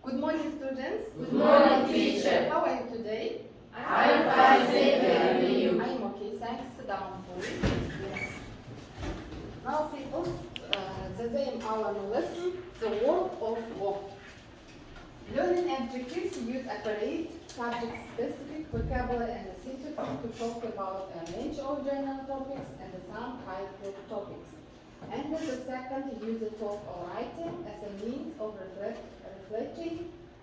Good morning, students. Good morning, teacher. How are you today? I'm fine, thank you. And you? I'm okay, thanks. Sit down, please. Yes. Now, people, the same our lesson, the word of walk. Learning objectives use appropriate subject-specific vocabulary and sentences to talk about a range of general topics and some type of topics. And the second use talk or writing as a means of reflecting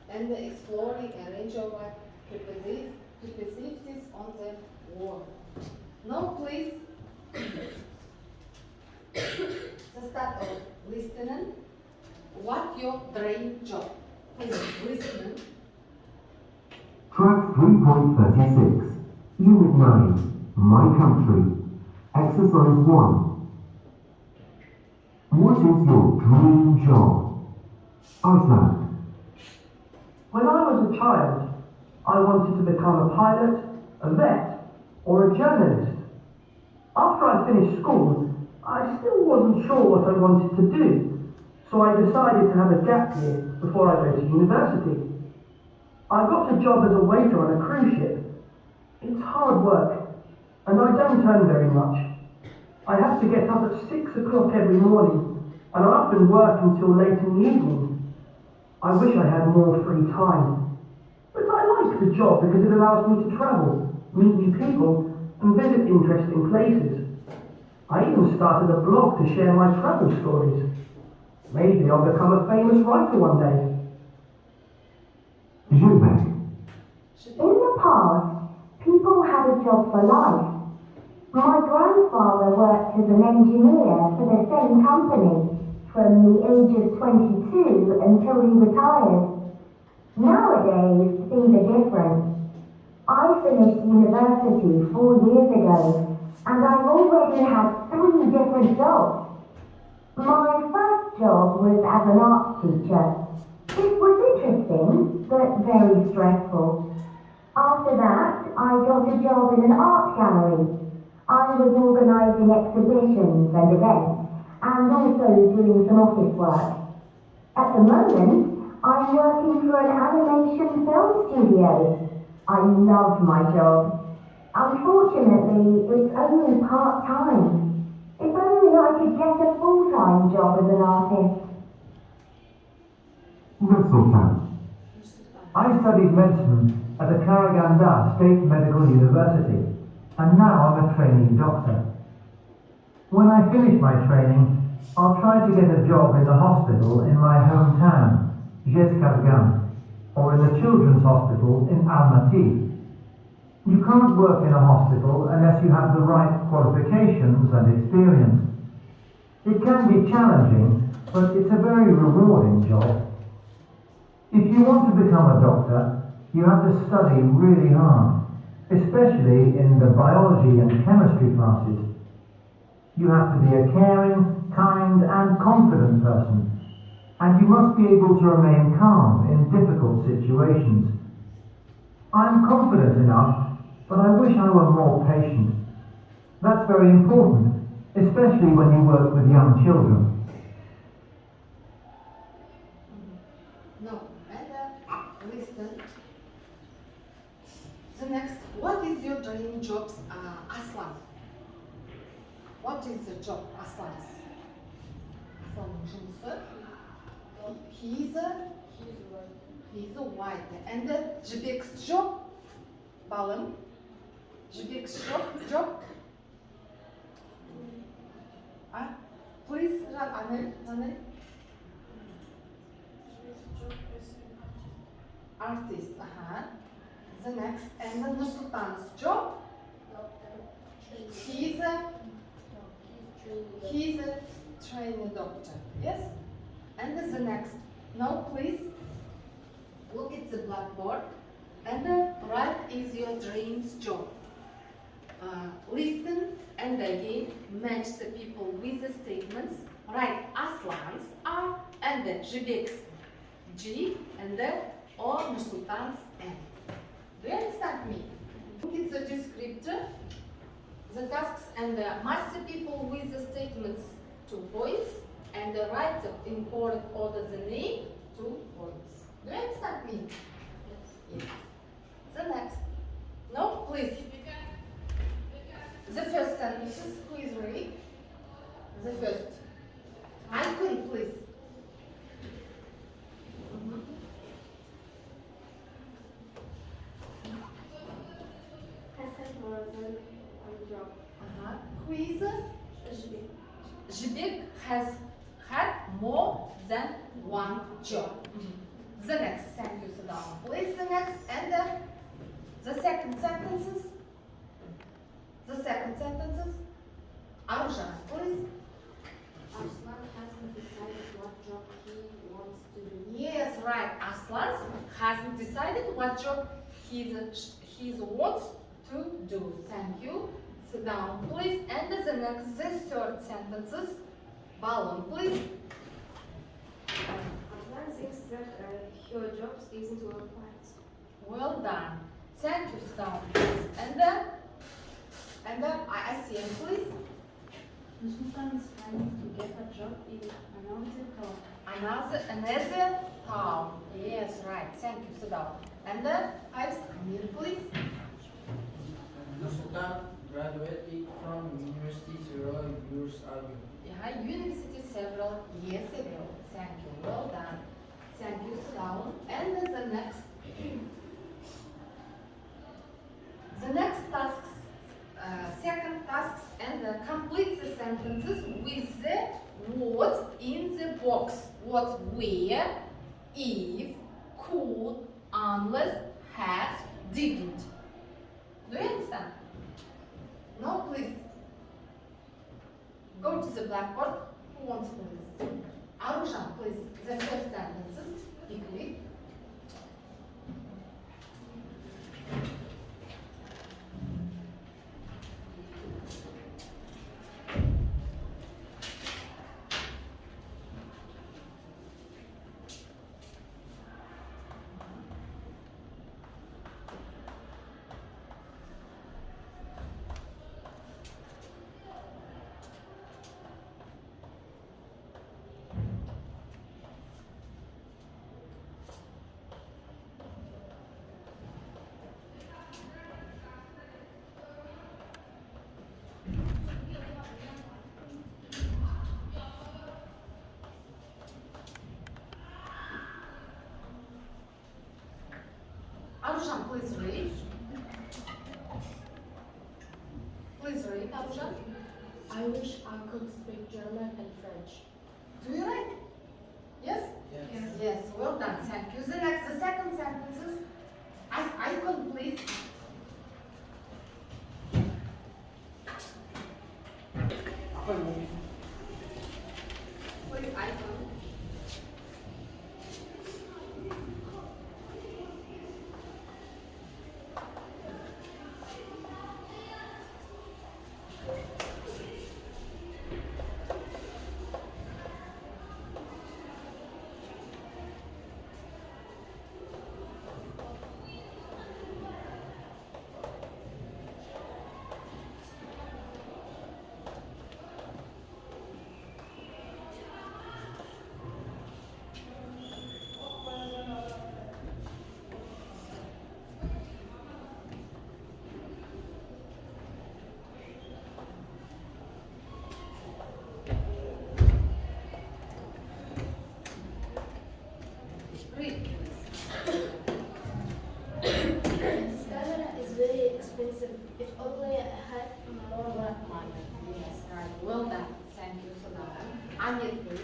and exploring a range of capacities on the world. Now, please, the start of listening. What your dream job? Please listen. Track 3.36, Unit 9, My Country. Exercise 1. What is your dream job? Iceland. When I was a child, I wanted to become a pilot, a vet, or a journalist. After I finished school, I still wasn't sure what I wanted to do, so I decided to have a gap year before I go to university. I got a job as a waiter on a cruise ship. It's hard work, and I don't earn very much. I have to get up at 6 o'clock every morning, and I often work until late in the evening. I wish I had more free time. But I like the job because it allows me to travel, meet new people, and visit interesting places. I even started a blog to share my travel stories. Maybe I'll become a famous writer one day. Gilbert. In the past, people had a job for life. My grandfather worked as an engineer for the same company from the age of 22 until he retired. Nowadays, things are different. I finished university 4 years ago, and I've already had 3 different jobs. My first job was as an art teacher. It was interesting, but very stressful. After that, I got a job in an art gallery. I was organising exhibitions and events, and also doing some office work. At the moment, I'm working for an animation film studio. I love my job. Unfortunately, it's only part-time. If only I could get a full-time job as an artist. Nursultan. I studied medicine at the Karaganda State Medical University, and now I'm a trainee doctor. When I finish my training, I'll try to get a job in the hospital in my hometown, Zhezkazgan, or in the children's hospital in Almaty. You can't work in a hospital unless you have the right qualifications and experience. It can be challenging, but it's a very rewarding job. If you want to become a doctor, you have to study really hard, especially in the biology and chemistry classes. You have to be a caring, kind, and confident person, and you must be able to remain calm in difficult situations. I'm confident enough, but I wish I were more patient. That's very important, especially when you work with young children. No, and listen. The next, what is your dream job, Aslan? What is the job, Aslan? Aslan'ın жұмысы. He's a white. And Jibek's job, balım. Jibek's job. Please, Anil. Artist. The next, and Nursultan's job. He's a trainee doctor. Yes. And the next. Now, please look at the blackboard and write is your dreams job. Listen and again match the people with the statements. Write Aslan's R and the Jibek's G and the or Nursultan's N. Do you understand me? Look at the descriptor, the tasks, and match the people with the statements 2 points and write in correct order the name 2 points. Do you understand? one job. The next, thank you, sit down. Please, the next, and the second sentences. The second sentences. Arjan, please. Aslan hasn't decided what job he wants to do. Yes, right. Aslan hasn't decided what job he wants to do. Thank you. Sit down, please. And the next, the third sentences. Balon, please. Aslan thinks that her job isn't well paid. Well done. Thank you, sit down, please. And then I see him, please. Nursultan is trying to get a job in another town. Another town. Yes, right. Thank you, sit down. And then I see him, please. Nursultan graduated from university several years ago. Yeah, university several years ago. Thank you. Well done. Thank you, sit down. And then the next tasks, second tasks, and complete the sentences with the words in the box. What, where, if, could, unless, had, didn't. Do you understand? No, please. Go to the blackboard. Who wants please? Arushan, please. The first sentences. Quickly. Arushan, please read. Please read, Arushan. I wish I could speak German and French. Do you read? Yes? Yes. Yes, well done, thank you. The next, the second sentences. As icon, please. Please, icon. Read, please. This camera is very expensive. If only I had more money. Yes, right. Well done. Thank you, Sonata. Amir, please.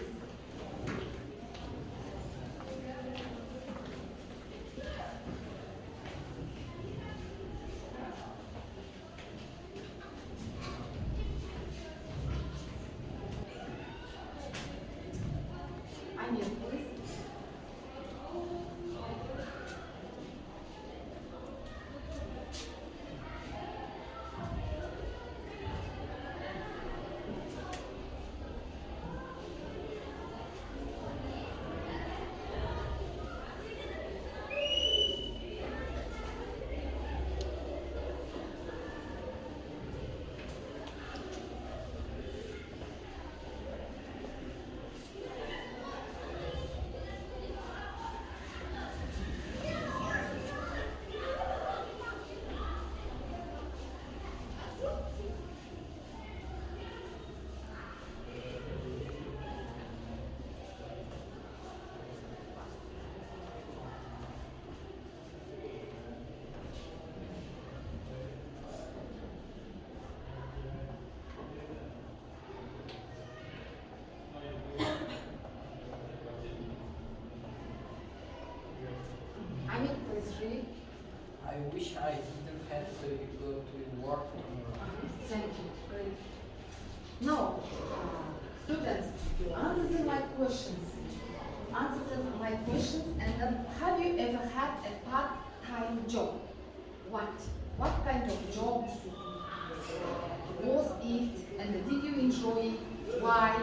Amir, please. country? I wish I didn't have to go to work anymore. Thank you. Great. Now, students, you answer my questions. Answer my questions, and then have you ever had a part-time job? What? What kind of jobs was it, and did you enjoy it? Why?